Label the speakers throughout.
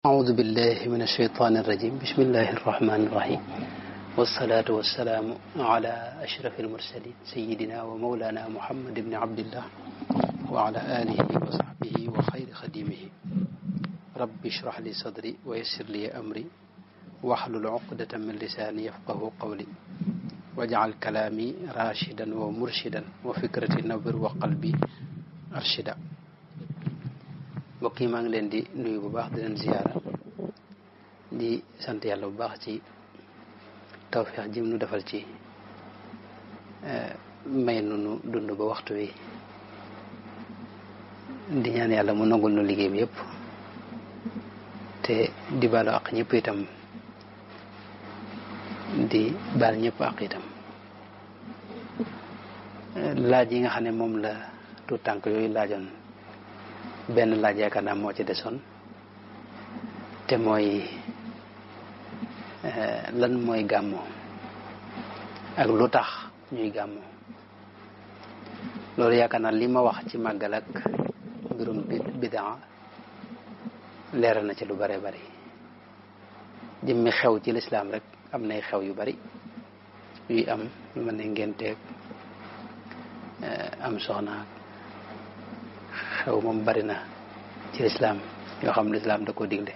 Speaker 1: أعوذ بالله من الشيطان الرجيم بسم الله الرحمن الرحيم والصلاة والسلام على أشرف المرسلين سيدنا ومولانا محمد بن عبد الله وعلى آله وصحبه وخير خديمه رب اشرح لي صدري ويسر لي أمري واحلل عقدة من لساني يفقه قولي واجعل كلامي راشدا ومرشدا وفكرتي نور وقلبي أرشدا mbokk yi maa ngi leen di nuyu bu baax di leen ziyaara di sant yàlla bu baax ci tawfeex jim nu defal ci may nu dund ba waxtu wi di ñaan yàlla mu nangul nu liggéey bi yëpp te di baalu àq ñëpp itam di baal ñëpp àq itam laaj yi nga xam ne moom la tuut tànk yooyu laajoon benn laaj yaakaar naa moo ci desoon te mooy lan mooy gàmmu ak lu tax ñuy gàmmu loolu yaakaar naa li ma wax ci màggal ak mbirum bidaa leeral na ci lu bare bari jëmmi xew ci lislaam rek am nay xew yu bari yuy am lu mel ne ngénteeg am soxna xew moom bari na ci lislaam yoo xam lislaam da ko digle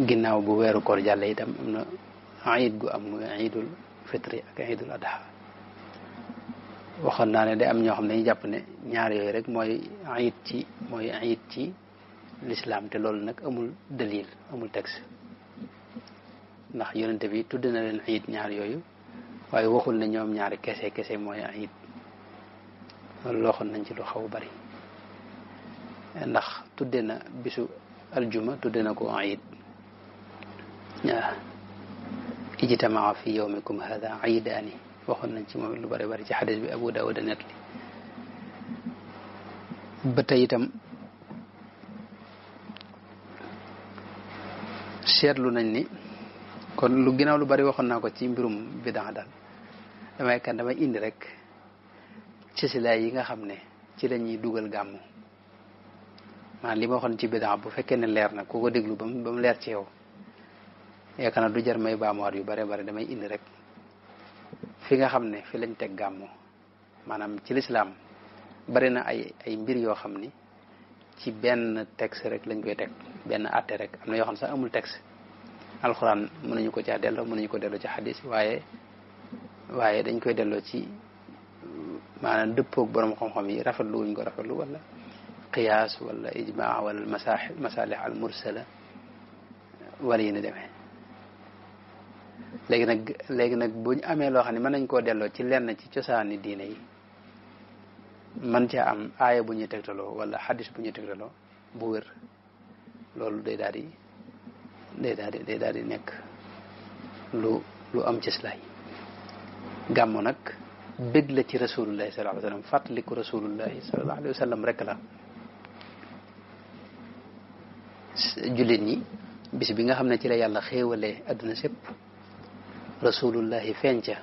Speaker 1: ginnaaw bu weeru koor jàlle itam am na iid gu am muy iidul fitri ak iidul adha waxoon naa ne day am ñoo xam ne ñu jàpp ne ñaar yooyu rek mooy iid ci lislaam te loolu nag amul dalil amul texte ndax yonente bi tudd na leen iid ñaar yooyu waaye waxul ne ñoom ñaari kese mooy iid loolu looxoon nañ ci lu xaw bari ndax tudde na bisu aljuma tudde na ko iid ijtamaa fi yawmikum hada iidaani waxoon nañ ci moom lu bari bari ci xadis bi Abu Dawud net li ba tey itam seetlu nañ ni kon lu ginnaaw lu bari waxoon naa ko ci mbirum bidaa daal damay indi rek cësilaay yi nga xam ne ci la ñuy dugal gàmmu maanaam li ma waxoon ci bidaa bu fekkee ne leer na ku ko déglu ba mu leer ci yow yaakaar na du jar may baamuwaat yu bare bare damay indi rek fi nga xam ne fi lañ teg gàmmu maanaam ci lislaam bari na ay mbir yoo xam ni ci benn texte rek lañ koy teg benn àtte rek am na yoo xam ne sax amul texte alxuraan mënuñu ko caa delloo mënuñu ko delloo ci xadis waaye dañ koy delloo ci maanaam dëppoog borom xam-xam yi rafetlu wuñ ko rafetlu wala qiyaas wala ijmaa wala masalih al mursala wala yi ni demee léegi nag buñ amee loo xam ne mën nañ koo delloo ci lenn ci cosaani diine yi man caa am aaya bu ñuy tegtaloo wala xadis bu ñuy tegtaloo bu wér loolu day daal di nekk lu am cëslaay gàmmu nag bëgg la ci rasulullahi sallallahu alayhi wa sallam fàttaliku rasulullahi sallallahu alayhi wa sallam rek la jullit ñi bis bi nga xam ne ci la yàlla xéewalee adduna sépp rasulullahi feeñca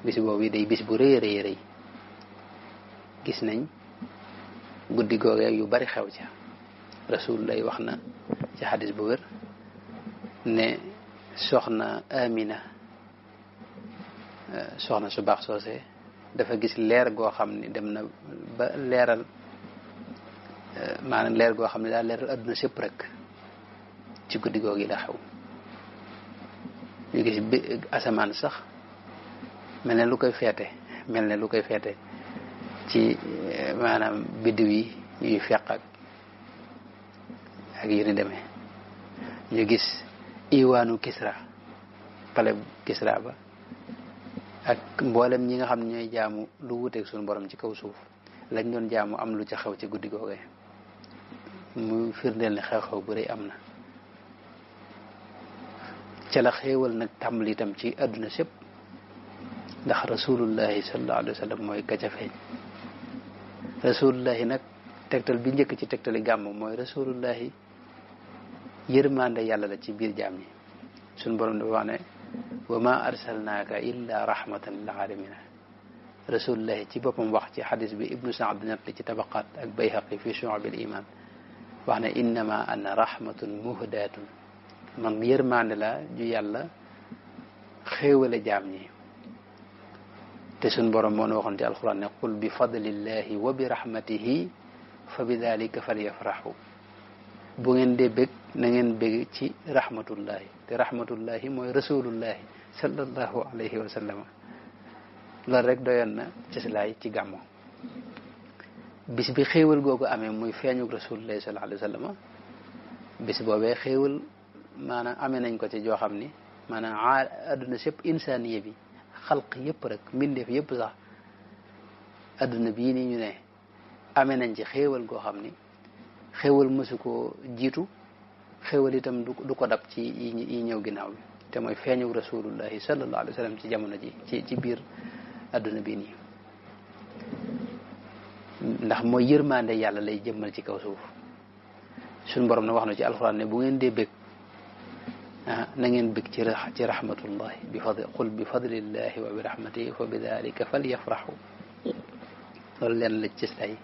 Speaker 1: bis boobu day bis bu rëy rëy rëy gis nañ guddi googee yu bari xew ca rasulullahi wax na ci xadis bu wér ne soxna Amina soxna su baax soosee dafa gis leer goo xam ne dem na ba leeral maanaam leer goo xam ne daal leeral adduna sépp rek ci guddi googu yi la xew ñu gis asamaan sax mel ne lu koy feete ci maanaam biddiw yi yuy feq ak yu ni demee ñu gis iwaanu Kisra pale Kisra ba ak mboolem ñi nga xam ne ñooy jaamu lu wuteeg suñu borom ci kaw suuf lañ doon jaamu am lu ca xew ci guddi googee mu firndeel ne xew-xew bu rëy am na ca la xéewal nag tàmbali itam ci àdduna sépp ndax rasulullahi sallallahu alayhi wa sallam mooy ka ca feeñ rasulullahi nag tegtal bi njëkk ci tegtali gàmm mooy rasulullahi yërmande yàlla la ci biir jaam ñi suñu borom dafa wax ne wa ma arsalnaaka illa rahmatan lil alamina rasulullahi ci boppam wax ci xadis bi ibnu Saad net li ci tabaqaat ak Bayhaqi fi shu'abil iman wax ne innama ana rahmatun muhdatun man yërmande la ju yàlla xéewale jaam ñi te suñ borom moo nu waxoon ci alquran ne qul bi fadlillahi wa bi rahmatihi fa bi dalika falyafrahu bu ngeen dee bég na ngeen bég ci rahmatullahi te rahmatullahi mooy rasulullahi sallallahu alayhi wa sallam loolu rek doyoon na ci silaay ci gàmmo bis bi xéewal googu amee muy feeñu rasulullahi sallallahu alayhi wa sallam bis boobee xéewal maanaam amee nañ ko ci joo xam ni maanaam adduna sépp insaniye bi xalq yëpp rek mbindeef yëpp sax adduna bii ni ñu ne amee nañ ci xéewal goo xam ni xéewal mësu ko jiitu xéewal itam du ko dab ci yi ñëw ginnaaw bi te mooy feeñu rasulullahi sallallahu alayhi wa sallam ci jamono ji ci biir adduna bii nii ndax mooy yërmande yàlla lay jëmmal ci kaw suuf suñ borom na wax na ci alxuraan ne bu ngeen dee bég na ngeen bég ci rahmatullahi bi fadl qul bi fadlillahi wa bi rahmatihi fa bi dalika falyafrahu loolu leen la ci tay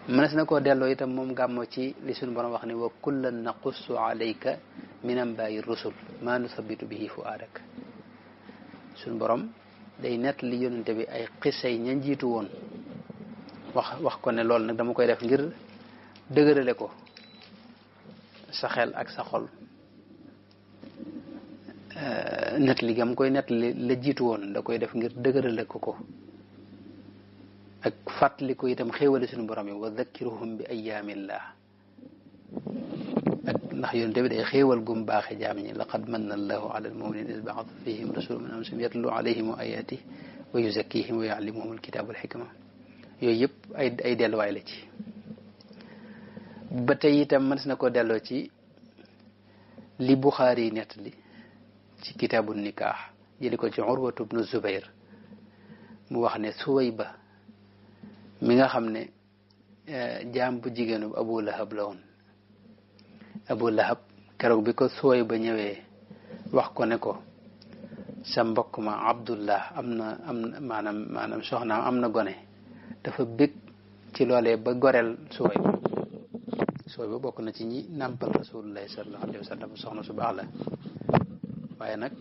Speaker 1: mënees na koo delloo itam moom gàmmo ci li suñu borom wax ne wa kullan naqussu alayka min anbaa'i rusul ma nuthabitu bihi fu'aadak suñu borom day nett li yonente bi ay xisay ña njiitu woon wax ko ne loolu nag dama koy def ngir dëgërale ko sa xel ak sa xol nett li gam koy nett li la jiitu woon da koy def ngir dëgërale ko ak fàttali ko itam xéewale suñu borom yi wa dhakkiruhum bi ayyaamillah ak ndax yonente bi day xéewal gum baaxe jaam ñi laqad manna allahu ala almuminina is ba'atha fihim rasulan min anfusihim yatlu alayhim ayatihi wa yuzakkihim wa yuallimuhum alkitaba wal hikma yooyu yëpp ay delluwaay la ci ba tey itam mën na ko delloo ci li Buxaari nett li ci kitaabu nikaax jëli ko ci Urwatu bnu Zubayr mu wax ne Suwayba mi nga xam ne jaam bu jigéenu Abu Lahab la woon Abu Lahab keroog bi ko Suwayba ñëwee wax ko ne ko sa mbokk ma Abdullah am na maanaam soxnaam am na gone dafa bég ci loolee ba goreel Suwayba bokk na ci ñi nàmpal rasulullahi sallallahu alayhi wa sallam soxna su baax la waaye nag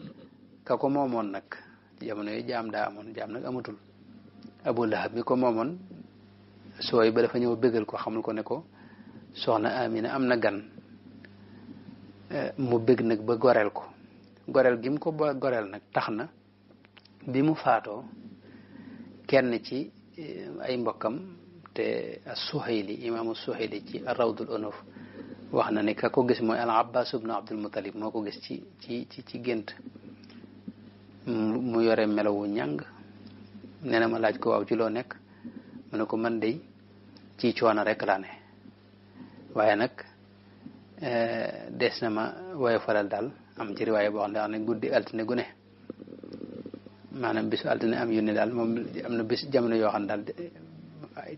Speaker 1: ka ko moomoon nag jamono yi jaam daa amoon jaam nag amatul Abu Lahab mi ko moomoon Suwayba dafa ñëw bégal ko xamul ko ne ko soxna Amina am na gan mu bég nag ba goreel ko goreel gi mu ko ba goreel nag tax na bi mu faatoo kenn ci ay mbokkam te as-Suhayli imaamu Suhayli ci Rawdul Unuf wax na ne ka ko gis mooy al-Abbas ibnu Abdul Muttalib moo ko gis ci gént mu yore melawu ñàng nee na ma laaj ko waaw ci loo nekk mu ne ko man de ci coono rek laa ne waaye nag des na ma woye falal daal am ci riwaaye boo xam ne guddi altine gu ne maanaam bisu altine am yu ne daal moom am na bis jamono yoo xam ne daal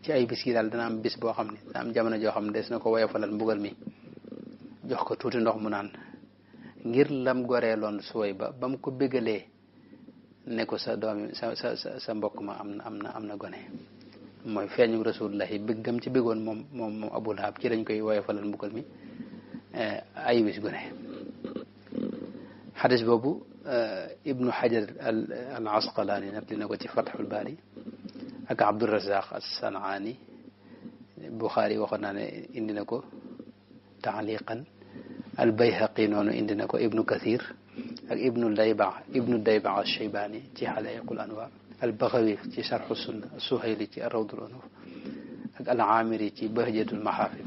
Speaker 1: ci ay bis yi daal dana am bis boo xam ne dana am jamono joo xam ne des na ko woye falal mbugal mi jox ko tuuti ndox mu naan ngir lam goreeloon Suwayba ba mu ko bégalee ne ko sa doomi sa mbokk ma am na gone mooy feeñu rasulullahi bëggam ci bëggoon moom Abu Lahab ci lañ koy woye falal mbugal mi ay bis gone xadis boobu ibnu Hajar al Asqalaani nag li na ko ci Fathul Baari ak Abdurazaq as-San'aani Buxaari waxoon naa ne indi na ko taaliqan al Bayhaqi noonu indi na ko ibnu Kathir ak ibnu Dayba ash-Shaybaani ci Halaa'iqul Anwaar al Baghawi ci Sharh as-Sunna as-Suhayli ci Rawdul Unuf ak al Aamiri ci Bahjatul Mahaafid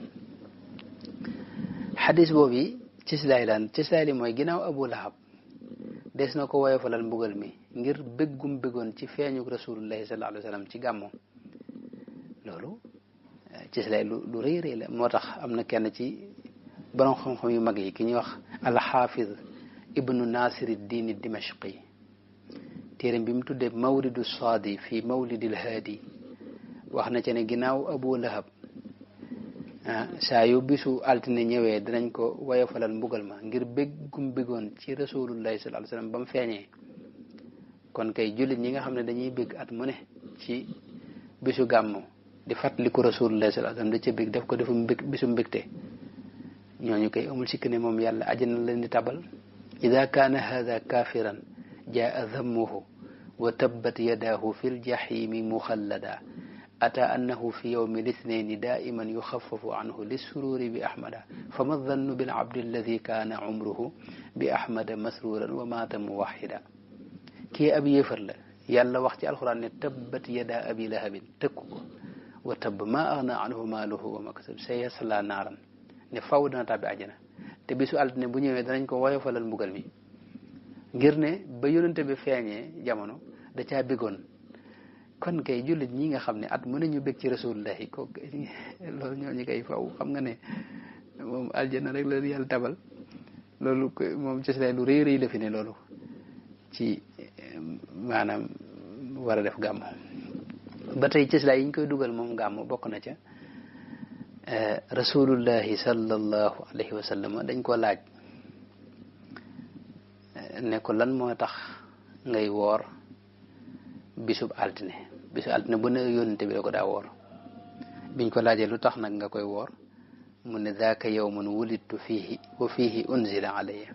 Speaker 1: xadis boobu ci silaay mooy ginnaaw Abu Lahab des na ko woyofalal mbugal mi ngir bëggum bëggoon ci feeñu rasulullahi sallallahu alayhi wa sallam ci gàmmo loolu ci silaay lu rëy rëy la moo tax am na kenn ci borom xam-xam yu mag yi ki ñuy wax al-Hafiz ibnu Nasir ad-Din ad-Dimashqi téeram bi mu tuddee Mawridu Saadi fi Mawlidil Haadi wax na ci ne ginnaaw Abu Lahab saa yu bisu altine ñëwee dinañ ko woyofalal mbugal ma ngir bëggum bëggoon ci rasulullahi sallallahu alayhi wasallam ba mu feeñee kon kay jullit ñi nga xam ne dañuy bëgg at mu ne ci bisu gàmmu di fàttaliku rasulullahi sallallahu alayhi wasallam da ca bëgg def ko defu bisu mbégte ñooñu koy amul sikk ne moom yàlla àjjana leen di tabal ida kaana hada kafiran jaa dammuhu wa tabbat yadaahu fi ljahimi muxallada ata annahu fi yawmi lisnaini daiman yuxafafu anhu lissururi bi ahmada fama dannu bilabdi alladi kaana umruhu bi ahmada masruran wa maata muwaxida kii ab yéefar la yàlla wax ci alxuraan ne tabbat yada abi lahabin tëkku ko wa tabb ma agna anhu maaluhu wa makasab sayasla naaran ne faw dana tàbbi àjjana te bisu altine bu ñëwee danañ ko woyofalal mbugal mi ngir ne ba yonente bi feeñee jamono da caa béggoon kon kay jullit ñi nga xam ne at mën nañu bég ci rasulullahi ko loolu ñooñu kay faw xam nga ne moom aljana rek la yàlla tabal loolu moom ci lu rëy rëy la fi ne loolu ci maanaam war a def gàmmu ba tey cëslaay yi ñu koy dugal moom gàmmu bokk na ca rasulullahi sallallahu alayhi wa sallam dañ ko laaj ne ko lan moo tax ngay woor bisub altine bu ne yónnente bi da ko daa woor biñ ko laajee lu tax nag nga koy woor mu ne daaka yawmun wulidtu fiihi wa fiihi unzila alayya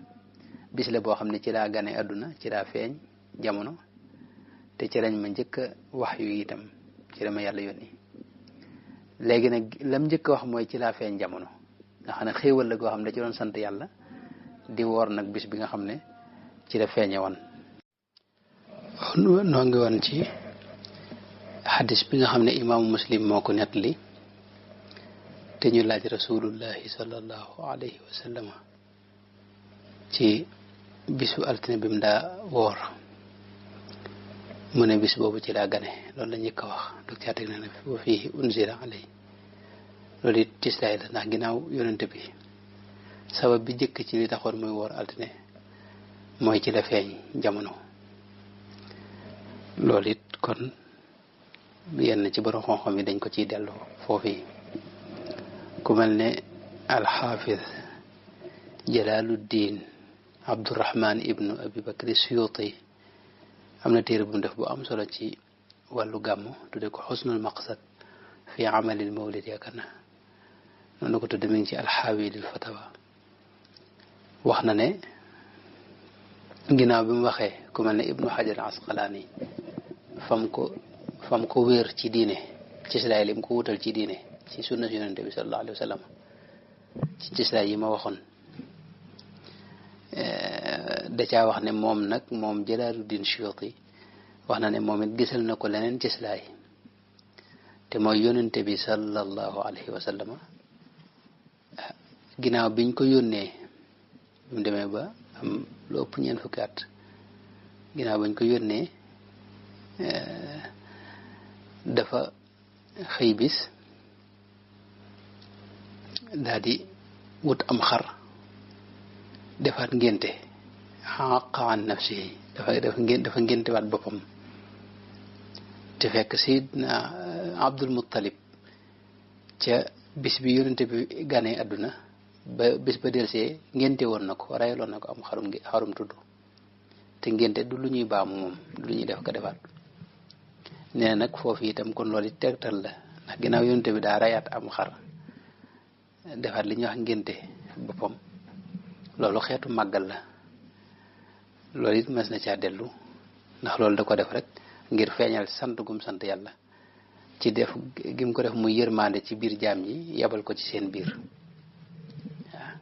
Speaker 1: bis la boo xam ne ci laa gane àdduna ci laa feeñ jamono te ci lañ ma njëkk a wax yu itam ci la ma yàlla yónni léegi nag lam njëkk a wax mooy ci laa feeñ jamono nga xam ne xéewal la goo xam ne da ci doon sant yàlla di woor nag bis bi nga xam ne ci la feeñe woon noo ngi woon ci xadis bi nga xam ne imaamu muslim moo ko nettali te ñu laaj rasulullahi sallallahu alayhi wa sallam ci bisu altine bi mu daa woor mu ne bis boobu ci laa gane loolu la njëkk a wax dog caatek na wa fiihi unzila alay loolu it tislaay la ndax ginnaaw yonente bi sabab bi jëkk ci li taxoon muy woor altine mooy ci la feeñ jamono loolu it kon yenn ci borom xam-xam yi dañ ko ciy delloo foofu yi ku mel ne alxaafiz jalaaluddin abdurahman ibnu abi bakri suyuti am na téere bu mu def bu am solo ci wàllu gàmmu tudde ko xusnul maqsad fi amalil mawlid yaakaar na noonu ko tudde mi ngi ci alxaawi lil fatawa wax na ne ginnaaw bi mu waxee ku mel ne ibnu xajar asqalaani fam ko wéer ci diine ci silaay lim ko wutal ci diine ci sunna yonente bi sallallahu alayhi wa sallam ci silaay yi ma waxoon da caa wax ne moom Jalaaluddin Suyuti wax na ne moom it gisal na ko leneen ci silaay te mooy yonente bi sallallahu alayhi wa sallam ginnaaw biñ ko yónnee bi mu demee ba am lu ëpp ñeent fukki at ginnaaw bañ ko yónnee dafa xëy bis daal di wut am xar defaat ngénte xaqa an nafsihi dafa ngénte waat boppam te fekk Seydina Abdul Muttalib ca bis bi yonente bi ganee àdduna ba bis ba delsee ngénte woon na ko rayaloon na ko am xarum tudd te ngénte du lu ñuy baamu moom du lu ñuy def ko defaat nee nag foofu itam kon loolu it tegtal la ndax ginnaaw yonente bi daa rayaat am xar defaat li ñuy wax ngénte boppam loolu xeetu màggal la loolu it mas na caa dellu ndax loolu da ko def rek ngir feeñal sant gum sant yàlla ci def gim ko def muy yërmande ci biir jaam yi yabal ko ci seen biir waaw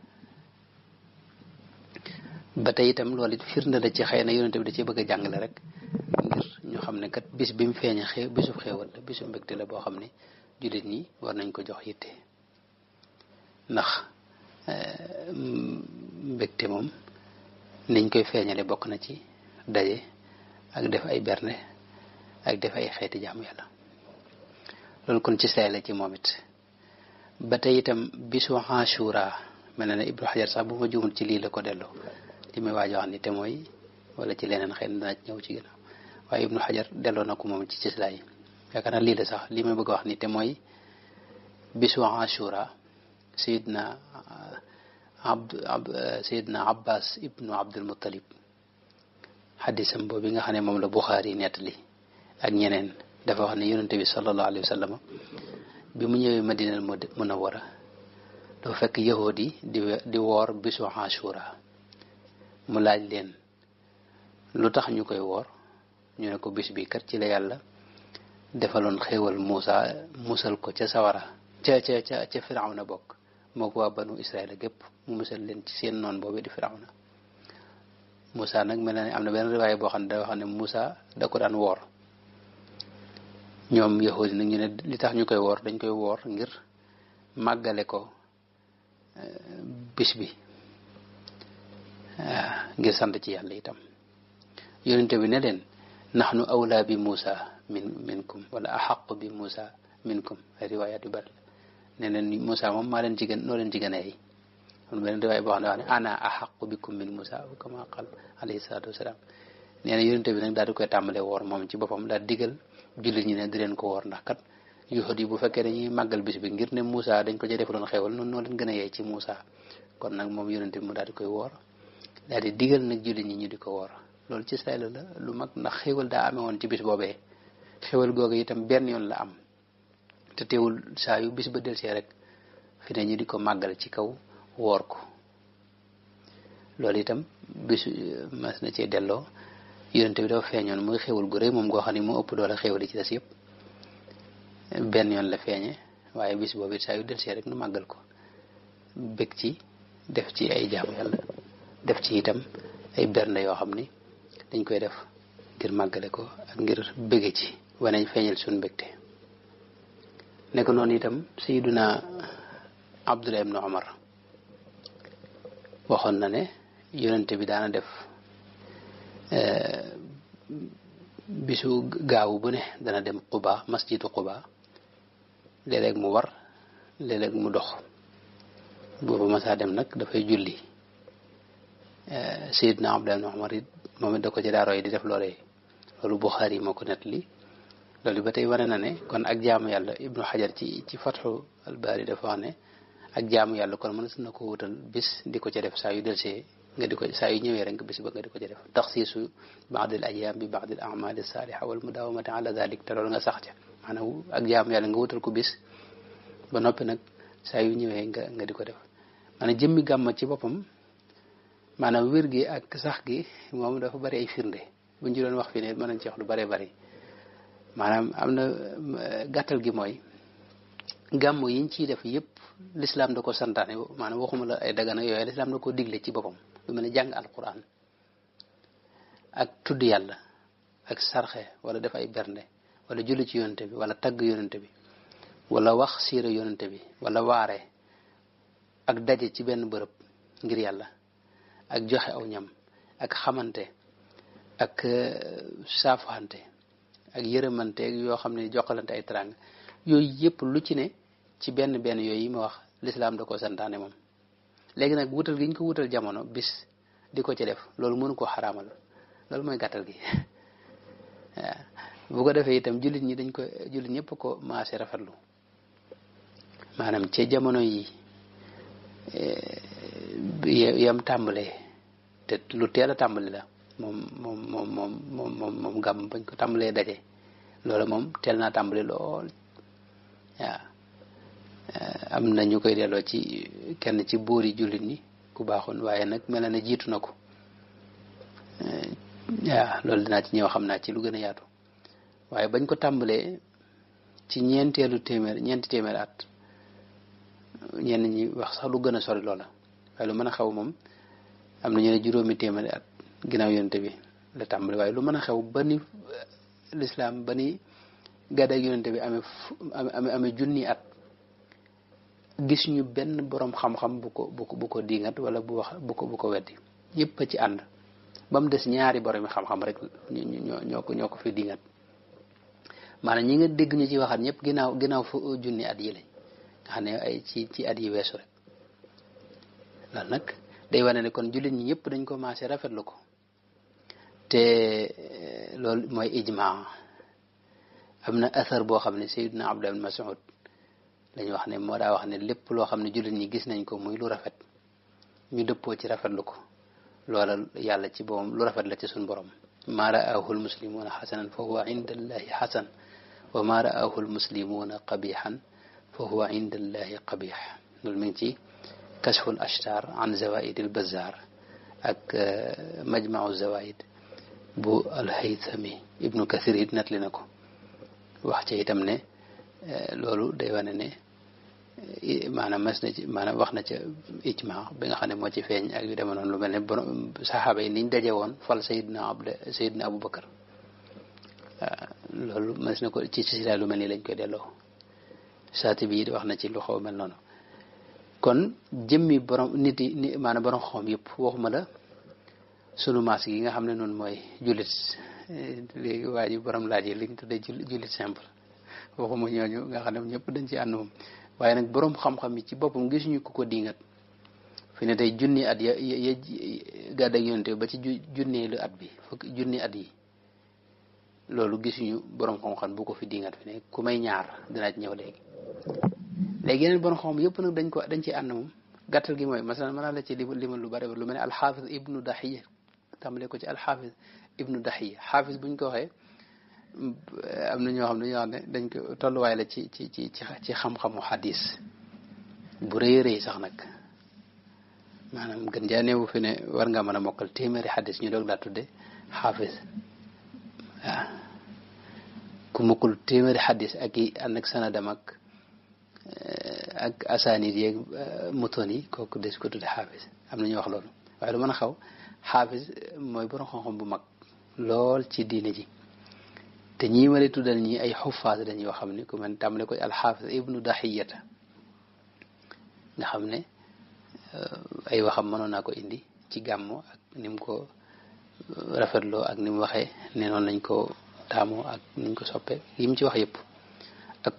Speaker 1: ba tey itam loolu it firnde la ci xëy na yonente bi da cee bëgg a jàngale rek ngir ñu xam ne kat bis bi mu feeñe bisub xéewal la bisu mbégte la boo xam ne jullit ñi war nañ ko jox yitte ndax mbégte moom niñ koy feeñale bokk na ci daje ak def ay berne ak def ay xeeti jaamu yàlla loolu kon ci say la ci moom it ba tey itam bisu Ashura mel na ne Ibnu Hajar sax bu ma juumul ci lii la ko delloo li may waaj wax ni te mooy wala ci leneen xëy na dana ñëw ci ginnaaw waaye Ibnu Hajar delloo na ko moom ci cislaay yaakaar naa lii la sax li may bëgg a wax ni te mooy bisu Ashura Seydina Abbas ibnu Abdul Muttalib xaddisam boobu nga xam ne moom la Buxaari nettali ak ñeneen dafa wax ne yonente bi sallallahu alayhi wa sallam bi mu ñëwee Madinal Munawwara dafa fekk yahudi di woor bisu Ashura mu laaj leen lu tax ñu koy woor ñu ne ko bis bi kat ci la yàlla defaloon xéewal Muusa musal ko ca sawara ca Firawna bokk moo ko waa banu Israël gépp mu musal leen ci seen noon boobu di Firawna Muusa nag mel na ne am na benn riwaay boo xam ne da wax ne Muusa da ko daan woor ñoom yahudi nag ñu ne li tax ñu koy woor dañ koy woor ngir màggale ko bis bi ngir sant ci yàlla itam yonente bi ne leen nahnu awla bi Muusa minkum wala ahaq bi Muusa minkum ay riwaayaat yu bari ne leen Muusa moom maa leen ci gën noo leen ci gën a yey kon beneen riwaay boo xam ne wax ne ana ahaq bikum min Muusa kama qal alayhi salaatu wasalaam nee na yonente bi nag daal di koy tàmbalee woor moom ci boppam daal digal jullit ñi ne di leen ko woor ndax kat yuhud yi bu fekkee dañuy màggal bis bi ngir ne Muusa dañ ko ca defaloon xewal noonu noo leen gën a yey ci Muusa kon nag moom yonente bi mu daal di koy woor daal di digal nag jullit ñi ñu di ko woor loolu ci sayla la lu mag ndax xéwal daa amee woon ci bis boobee xéwal googu itam benn yoon la am te teewul saa yu bis ba delsee rek fi ne ñu di ko màggal ci kaw woor ko loolu itam bisu mas na cee delloo yonente bi dafa feeñoon muy xéwal gu rëy moom goo xam ne moo ëpp doole xéwal yi ci des yëpp benn yoon la feeñe waaye bis boobu it saa yu delsee rek nu màggal ko bég ci def ci ay jaamu yàlla def ci itam ay bernde yoo xam ni dañ koy def ngir màggale ko ak ngir bëgge ci wane feeñal suñu mbégte nekk noonu itam Sayyiduna Abdullah ibn Umar waxoon na ne yonente bi daana def bisu gaawu bu ne dana dem Quba masjidu Quba léeg-léeg mu war léeg-léeg mu dox boobu masaa dem nag dafay julli Sayyidna Abdullah ibn Umar it moom it da ko ci daa roy di def loolee loolu Buxaari moo ko nettali loolu ba tey wane na ne kon ak jaamu yàlla Ibnu Hajar ci Fathu al-Baari dafa wax ne ak jaamu yàlla kon mën na ko wutal bis di ko ca def saa yu delsee nga di ko saa yu ñëwee rek bis ba nga di ko ca def taxsiisu ba'dil ayyaam bi ba'dil a'maali saaliha wal mudaawamati ala dalik te loolu nga sax ca maanaam ak jaamu yàlla nga wutal ko bis ba noppi nag saa yu ñëwee nga di ko def maanaam jëmmi gàmma ci boppam maanaam wér gi ak sax gi moom dafa bari ay firnde bu ñu doon wax fii ne mën nañ ci wax lu bari bari maanaam am na gàttal gi mooy gàmmu yiñ ciy def yëpp l'islam da ko santaane maanaam waxuma la ay dagana yooyu l'islam da ko digle ci boppam lu mel ne jàng alquran ak tudd yàlla ak sarxe wala def ay bernde wala julli ci yonente bi wala tagg yonente bi wala wax siira yonente bi wala waare ak daje ci benn bërëb ngir yàlla ak joxe aw ñam ak xamante ak saafuxante ak yërëmante yoo xam ne jokkalante ay teraanga yooyu yëpp lu ci ne ci benn yooyu yi ma wax lislaam da ko santaane moom léegi nag wutal gi ñu ko wutal jamono bis di ko ci def loolu mënu ko xaraamal loolu mooy gàttal gi waaw bu ko defee itam jullit ñëpp ko maase rafetlu maanaam ci jamono yi yam tàmbalee te lu teel a tàmbali la moom gàmm bañ ko tàmbalee daje loolu moom teel naa tàmbali lool waaw am na ñu koy delloo ci kenn ci buuri jullit ñi ku baaxoon waaye nag mel na ne jiitu na ko waaw loolu dinaa ci ñëw xam naa ci lu gën a yaatu waaye bañ ko tàmbalee ci ñeenti téeméer at ñenn ñi wax sax lu gën a sori loola waaye lu mën a xew moom am na ñu ne juróomi téeméeri at ginnaaw yonente bi la tàmbali waaye lu mën a xew ba ni lislaam ba ni gàddaay yonente bi amee junni at gis ñu benn borom xam-xam bu ko diingat wala bu ko weddi yëpp a ci ànd ba mu des ñaari borom xam-xam rek ñoo ko fi diingat maanaam ñi nga dégg ñu ci waxat ñëpp ginnaaw fu junni at yi lañ nga xam ne ay ci at yi weesu rek loolu nag day wane ne kon jullit ñi ñëpp dañ ko maase rafetlu ko te loolu mooy ijmaa am na athar boo xam ne Sayyidina Abdullah ibn Mas'ud lañu wax ne moo daa wax ne lépp loo xam ne jullit ñi gis nañ ko muy lu rafet ñu dëppoo ci rafetlu ko loola yàlla ci boppam lu rafet la ci suñ borom ma ra'ahu al-muslimuuna xasanan fa huwa inda allahi xasan wa ma ra'ahu al-muslimuuna qabixan fa huwa inda allahi qabix loolu mi ngi ci kashful ashtar an zawaid al bazzar ak majma'u zawaid bu al haythami ibnu kathir it natli na ko wax ci itam ne loolu day wane ne maanaam mas na ci maanaam wax na ca ijma bi nga xam ne moo ci feeñ ak yu deme noonu lu mel ne borom saxaaba yi niñ daje woon fal sayidna Abu Bakar loolu mas na ko ci sila lu mel ni lañ koy delloo saati bi it wax na ci lu xaw mel noonu kon jëmmi borom nit yi maanaam borom xoom yëpp waxuma la sunu maas gi nga xam ne noonu mooy jullit léegi waa ji borom laaj yi liñ tuddee jullit simple waxuma ñooñu nga xam ne ñëpp dañ ci ànd moom waaye nag borom xam-xam yi ci boppam gisuñu ku ko diingat fi ne tey junni at ya gàddak yonte ba ci junneelu at bi fukk junni at yi loolu gisuñu borom xam-xam bu ko fi diingat fi ne ku may ñaar dinaa ci ñëw léegi yeneen borom xam yëpp nag dañ ci ànd moom gàttal gi mooy masalan mën naa la ci limal lu bari lu mel ne alxaafis ibnu daxiya tàmbale ko ci alxaafis ibnu daxiya xaafis buñ ko waxee am na ñoo xam ne dañ ko tolluwaay la ci xam-xamu xadis bu rëy rëy sax nag maanaam gën jaa neewu fi ne war nga mën a mokkal téeméeri xadis ñu doog laa tudde xaafis waaw ku mokkul téeméeri xadis ak i ànd ak sanadam ak asaanid yeeg mutoon yi kooku des ko tudde xaafis am na ñu wax loolu waaye lu mën a xaw xaafis mooy borom xam-xam bu mag lool ci diine ji te ñii ma lay tuddal ñii ay xufaas dañuy wax xam ne ku mel tàmbale ko alxaafis ibnu daxiyata nga xam ne ay waxam mënoon naa ko indi ci gàmmu ak ni mu ko rafetloo ak ni mu waxee ne noonu lañ ko taamoo ak ni ñu ko soppee yi mu ci wax yëpp ak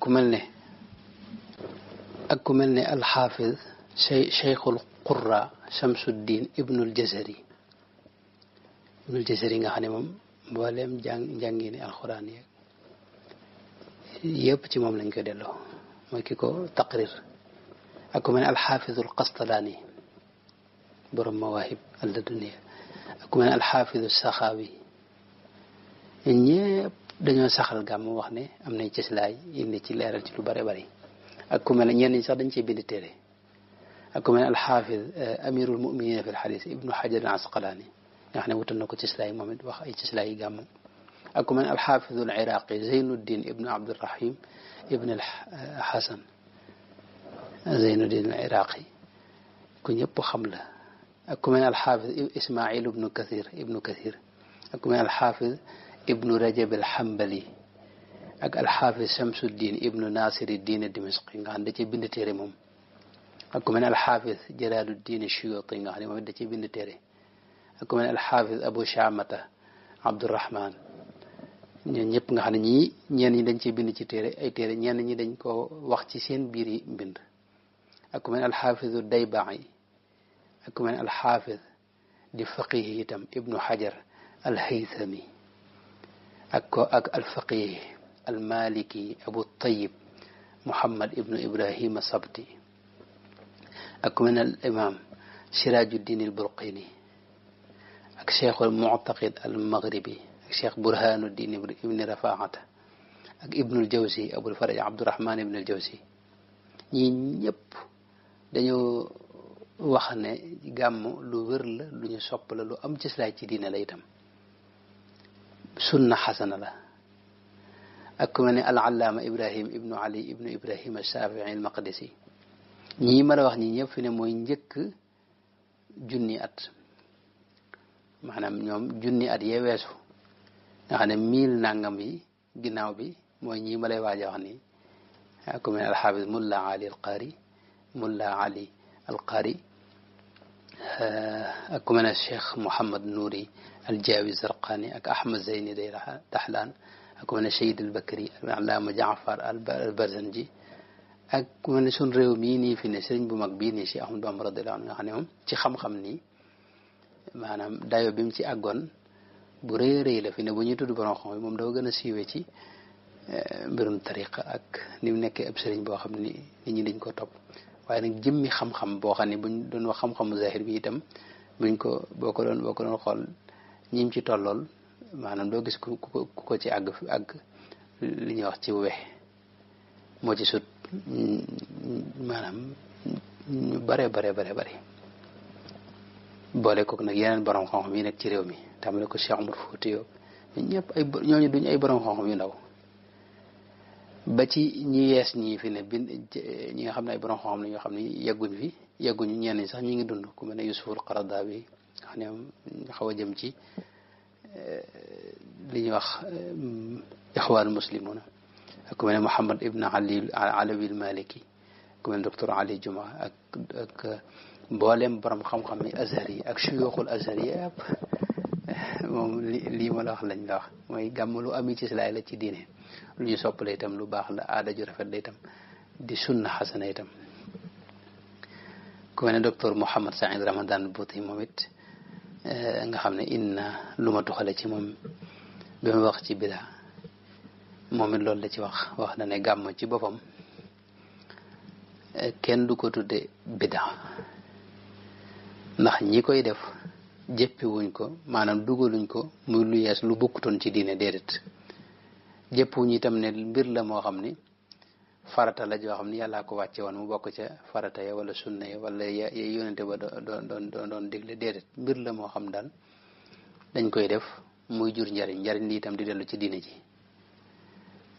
Speaker 1: ku mel ne alxaafis cheikhul qurra Shamsuddin ibnul Jazari nga xam ne moom mbooleem njàngi ni alxuraan yeeg yëpp ci moom lañ koy delloo mooy ki ko taqrir ak ku mel ne alxaafisul Qastalaani borom mawaahib alladuniya ak ku mel ne alxaafisu Saxaawi ñëpp dañoo saxal gàmm wax ne am nañ cëslaay indi ci leeral ci lu bare bari ak ku mel ne ñenn ñi sax dañ cee bind téere ak ku mel ne alxaafis amirul muminina fi lxadis ibnu xajar al asqalaani nga xam ne wutal na ko cëslaay moom it wax ay cëslaay yi gàmm ak ku mel ne alxaafisu al iraqi zeynuddin ibnu abdurahim ibn al xasan zeynuddin al iraqi ku ñëpp xam la ak ku mel ne alxaafis ismail ibnu kathir ak ku mel ne alxaafis ibnu rajab al xambali ak alxaafis Shamsuddin ibnu Nasiruddin Dimashqi nga xam ne da cee bind téere moom ak ku mel ne alxaafis Jalaaluddin Suyuti nga xam ne moom it da cee bind téere ak ku mel ne alxaafis Abu Shaamata Abdurahman ñun ñëpp nga xam ne ñenn ñi dañ cee bind ci téere ay téere ñenn ñi dañ ko wax ci seen biir yi mbind ak ku mel ne alxaafisu Dayba'i ak ku mel ne alxaafis di faqih itam ibnu Hajar al-Haythami ak alfaqih almaliki Abu Tayyib Muhammad ibnu Ibrahima Sabti ak ku mel ne al imam Sirajuddin al Bulqini ak cheikh al Mu'taqid al Maghribi ak cheikh Burhanuddin ibn Rafaata ak ibnul Jawzi Abul Faraj Abdurahman ibnul Jawzi ñii ñëpp dañoo wax ne gàmm lu wér la lu ñu sopp la lu am cëslaay ci diine la itam sunna xasana la ak ku mel ne al-allaama Ibrahim ibnu Ali ibnu Ibrahim al-Shaafi'i al-Maqdisi ñii ma la wax ñi ñëpp fi ne mooy njëkk junni at maanaam ñoom junni at yee weesu nga xam ne 1000 nangam yi ginnaaw bi mooy ñii ma lay waaj a wax nii ak ku mel ne al-Hafiz Mulla Ali al-Qari ak ku mel ne Cheikh Mouhamad Nouri al-Jaawi Zarqani ak Ahmad Zeyni day Dahlaan ak ku mel ne Sayyid al-Bakri al-Allaama Jaafar al-Barzanji ak ku mel ne suñ réew mii nii fi ne sëriñ bu mag bii nii Cheikh Ahmadou Bamba radiyallahu anhu nga xam ne moom ci xam-xam nii maanaam dayo bi mu ci àggoon bu rëy rëy la fi ne bu ñuy tudd borom xam moom dafa gën a siiwee ci mbirum tariqa ak ni mu nekkee ab sëriñ boo xam ni nit ñi dañ ko topp waaye nag jëmmi xam-xam boo xam ne buñ doon wax xam-xamu zahir bi itam buñ ko boo ko doon xool ñim ci tollool maanaam doo gis ku ko ci àgg li ñuy wax ci wex moo ci sut maanaam ñu bare bare bare bare boole kook nag yeneen borom xam-xam yi nekk ci réew mi tamale ko Cheikh Omar Fouti yo ñëpp ay ñooñu duñ ay borom xam-xam yu ndaw ba ci ñi yees ñii fi ne ñi nga xam ne ay borom xam-xam la ñoo xam ne yegguñu ñenn ñi sax ñi ngi dund ku mel ne Yusuful Qaradawi xam ne xaw a jëm ci li ñuy wax ixwaan muslimuna ak ku mel ne Muhammad ibn Alawi al-Maliki ku mel ne docteur Ali Juma ak mboolem borom xam-xam yi azhar yi ak shuyuxul azhar yi yëpp moom lii ma la wax lañ la wax mooy gàmm lu ami ci silaay la ci diine lu ñu soppale itam lu baax la aada ju rafet la itam di sunna xasana itam ku mel ne docteur Mouhammad Saïd Ramadan Bouti moom it nga xam ne inna lu ma tuxale ci moom bi ma wax ci bida moom it loolu la ci wax na ne gàmm ci boppam kenn du ko tudde bida ndax ñi koy def jëppi wuñ ko maanaam dugaluñ ko muy lu yees lu bokkutoon ci diine déedéet jëpp wuñ itam ne mbir la moo xam ni farata la joo xam ni yàllaa ko wàcce woon mu bokk ca farata ya wala sunna ya wala ya yónente ba doon digle déedéet mbir la moo xam daal dañ koy def muy jur njariñ li itam di dellu ci diine ji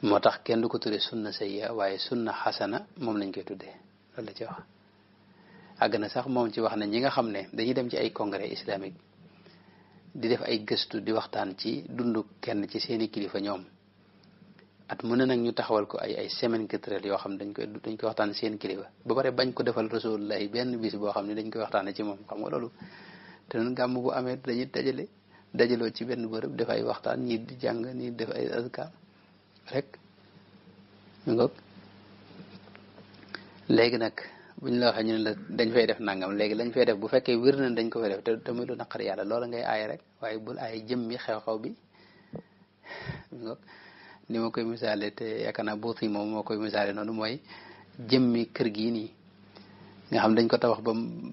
Speaker 1: moo tax kenn du ko tuddee sunna sayya waaye sunna xasana moom lañ koy tuddee loolu la ci wax àgg na sax moom ci wax na ñi nga xam ne dañuy dem ci ay congrès islamique di def ay gëstu di waxtaan ci dundu kenn ci seeni kilifa ñoom at mu ne nag ñu taxawal ko ay semaine culturelle yoo xam ne dañ koy waxtaan seen kilifa ba pare bañ ko defal rasulullahi benn bis boo xam ne dañ koy waxtaane ci moom xam nga loolu te noonu gàmm bu amee dañuy dajaloo ci benn bërëb def ay waxtaan ñii di jàng ñii def ay azkar rek ñu ngoog léegi nag buñ la waxee ñu ne la dañ fay def nangam léegi lañ fay def bu fekkee wér na dañ ko fay def te muy lu naqar yàlla loola ngay aay rek waaye bul aay jëmmi xew-xew bi ni ma koy misaale te yaakaar naa buut yi moom moo koy misaale noonu mooy jëmmi kër gii nii nga xam dañ ko tabax ba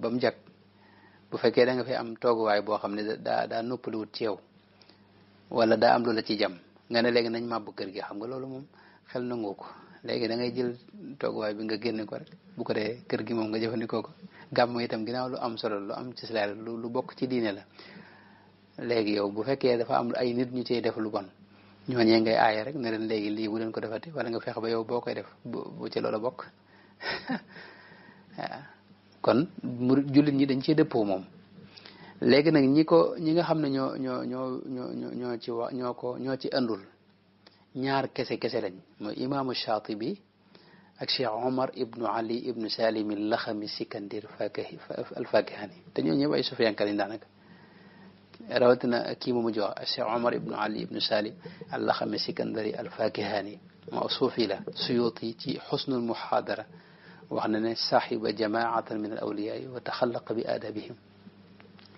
Speaker 1: mu jag bu fekkee da nga fi am tooguwaay boo xam ne daa noppaliwut ci yow wala daa am lu la ci jam nga ne léegi nañ màbb kër gi xam nga loolu moom xel nangu ko léegi da ngay jël tooguwaay bi nga génne ko rek bu ko dee kër gi moom nga jëfandikoo ko gàmm itam ginnaaw lu am solo lu am ci silaal lu bokk ci diine la léegi yow bu fekkee dafa am ay nit ñu ciy def lu bon ñooñee ngay aaye rek ne leen léegi lii bu leen ko defati wala nga fex ba yow boo koy def bu ci loola bokk waaw kon mu jullit ñi dañ cee dëppoo moom léegi nag ñi nga xam ne ñoo ci wax ñoo ci andul ñaar kese lañ mooy imaamu Shaatibi ak Cheikh Omar ibnu Ali ibnu Salim al-Laxami Sikandir al-Fakihani te ñoo ñëpp ay sufiyanka lañ daanaka rawatina kii mu jox Cheikh Omar ibnu Ali ibnu Salim al-Laxami Sikandari al-Fakihani moo suufi la Suyuti ci xusnul muhaadara wax na ne saaxiba jamaatan min al-awliyaa wa taxallaqa bi aadabihim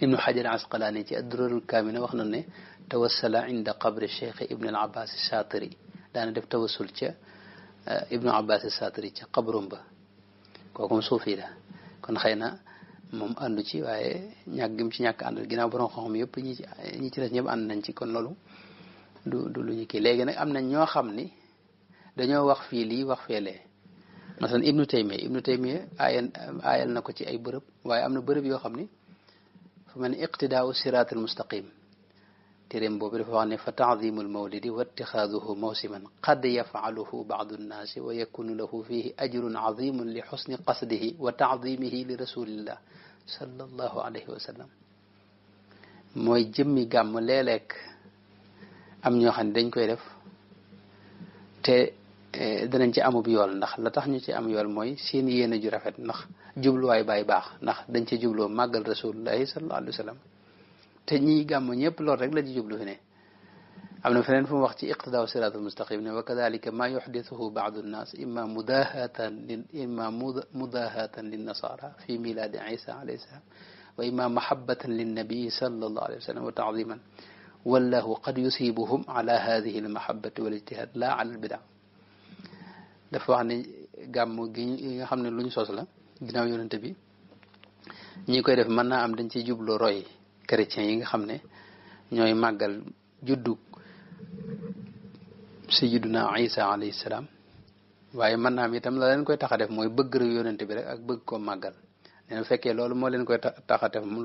Speaker 1: ibnu Hajar Asqalaani ci ad-Durarul Kaamina wax na ne tawassala inda qabri Cheikh Ibn al-Abbas as-Saatiri daana def tawassul ca Ibnu Abbas as-Saatiri ca qabrum ba kooku suufi la kon xëy na moom àndu ci waaye ñàkk gi mu ci ñàkk àndal ginnaaw borom xam-xam yëpp ñi ci des ñëpp ànd nañ ci kon loolu du lu ñu kii léegi nag am na ñoo xam ni dañoo wax fii lii wax feelee masalan Ibnu Taymiya aayal na ko ci ay bërëb waaye am na bërëb yoo xam ni fu mel ni iqtidaau siraatal mustaqim téeréem boobu dafa wax ne fa taadimu almawlidi wa ittixaaduhu mawsiman qad yafaaluhu baadu nnaasi wa yakunu lahu fihi ajrun azimun li xusni qasdihi wa taadimihi li rasulillah sallallahu alayhi wa sallam mooy jëmmi gàmm léeg-léeg am ñoo xam ne dañ koy def te danañ ci amub yool ndax la tax ñu ci am yool mooy seen yéene ju rafet ndax jubluwaay baay baax ndax dañ ci jubloo màggal rasulullahi sallallahu alayhi wa sallam te ñii gàmm ñëpp loolu rek la ci jublu fi ne am na feneen fu mu wax ci iqtidaa siraatal mustaqim ne wa kadalika ma yuxdisuhu baadu nnaas imma mudahatan linnasara fi miladi isa alayhi salam wa imma mahabatan linnabii sallallahu alayhi wa sallam wa taadiman wallahu qad yusibuhum ala hadihi almahabati wal ijtihad la ala albida dafa wax ne gàmm gi nga xam ne luñ sos la ginnaaw yonente bi ñi koy def mën naa am dañ ciy jublu roy chrétiens yi nga xam ne ñooy màggal juddug sayyiduna Isa alayhi salaam waaye mën naa am itam la leen koy tax a def mooy bëgg rek yonente bi rek ak bëgg koo màggal nee na fekkee loolu moo leen koy tax a def